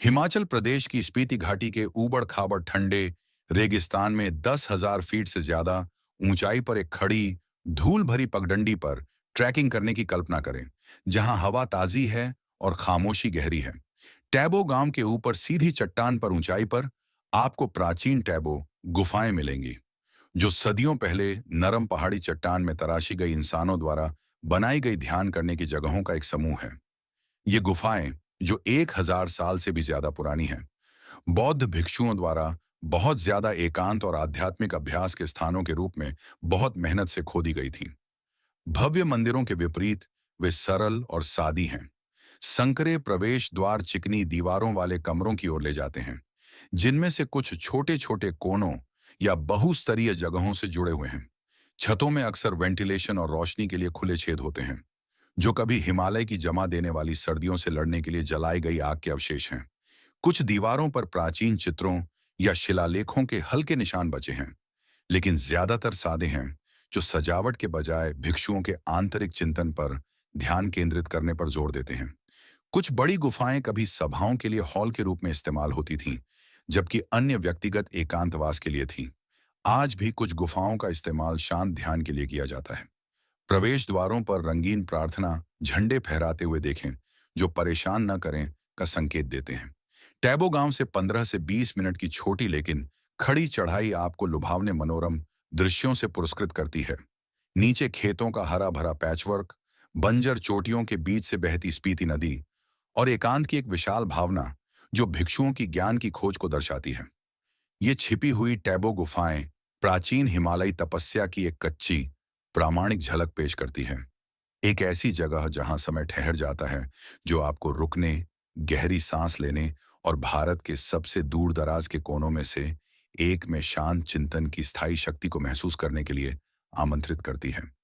हिमाचल प्रदेश की स्पीति घाटी के ऊबड़-खाबड़ ठंडे रेगिस्तान में 10,000 फीट से ज्यादा ऊंचाई पर एक खड़ी, धूल भरी पगडंडी पर ट्रैकिंग करने की कल्पना करें, जहां हवा ताजी है और खामोशी गहरी है। टैबो गांव के ऊपर सीधी चट्टान पर ऊंचाई पर आपको प्राचीन टैबो गुफाएं मिलेंगी, जो सदियों पहले नरम पहाड़ी चट्टान में तराशी गई इंसानों द्वारा बनाई गई ध्यान करने की जगहों का एक समूह है। ये गुफाएं, जो 1,000 साल से भी ज्यादा पुरानी हैं, बौद्ध भिक्षुओं द्वारा बहुत ज्यादा एकांत और आध्यात्मिक अभ्यास के स्थानों के रूप में बहुत मेहनत से खोदी गई थीं। भव्य मंदिरों के विपरीत वे सरल और सादी हैं। संकरे प्रवेश द्वार चिकनी दीवारों वाले कमरों की ओर ले जाते हैं, जिनमें से कुछ छोटे छोटे कोनों या बहुस्तरीय जगहों से जुड़े हुए हैं। छतों में अक्सर वेंटिलेशन और रोशनी के लिए खुले छेद होते हैं, जो कभी हिमालय की जमा देने वाली सर्दियों से लड़ने के लिए जलाई गई आग के अवशेष हैं। कुछ दीवारों पर प्राचीन चित्रों या शिलालेखों के हल्के निशान बचे हैं, लेकिन ज्यादातर सादे हैं, जो सजावट के बजाय भिक्षुओं के आंतरिक चिंतन पर ध्यान केंद्रित करने पर जोर देते हैं। कुछ बड़ी गुफाएं कभी सभाओं के लिए हॉल के रूप में इस्तेमाल होती थीं, जबकि अन्य व्यक्तिगत एकांतवास के लिए थीं। आज भी कुछ गुफाओं का इस्तेमाल शांत ध्यान के लिए किया जाता है। प्रवेश द्वारों पर रंगीन प्रार्थना झंडे फहराते हुए देखें, जो परेशान न करें का संकेत देते हैं। टैबो गांव से 15 से 20 मिनट की छोटी लेकिन खड़ी चढ़ाई आपको लुभावने मनोरम दृश्यों से पुरस्कृत करती है। नीचे खेतों का हरा भरा पैचवर्क, बंजर चोटियों के बीच से बहती स्पीति नदी और एकांत की एक विशाल भावना, जो भिक्षुओं की ज्ञान की खोज को दर्शाती है। ये छिपी हुई टैबो गुफाएं प्राचीन हिमालयी तपस्या की एक कच्ची, प्रामाणिक झलक पेश करती हैं। एक ऐसी जगह जहां समय ठहर जाता है, जो आपको रुकने, गहरी सांस लेने और भारत के सबसे दूर दराज के कोनों में से एक में शांत चिंतन की स्थायी शक्ति को महसूस करने के लिए आमंत्रित करती है।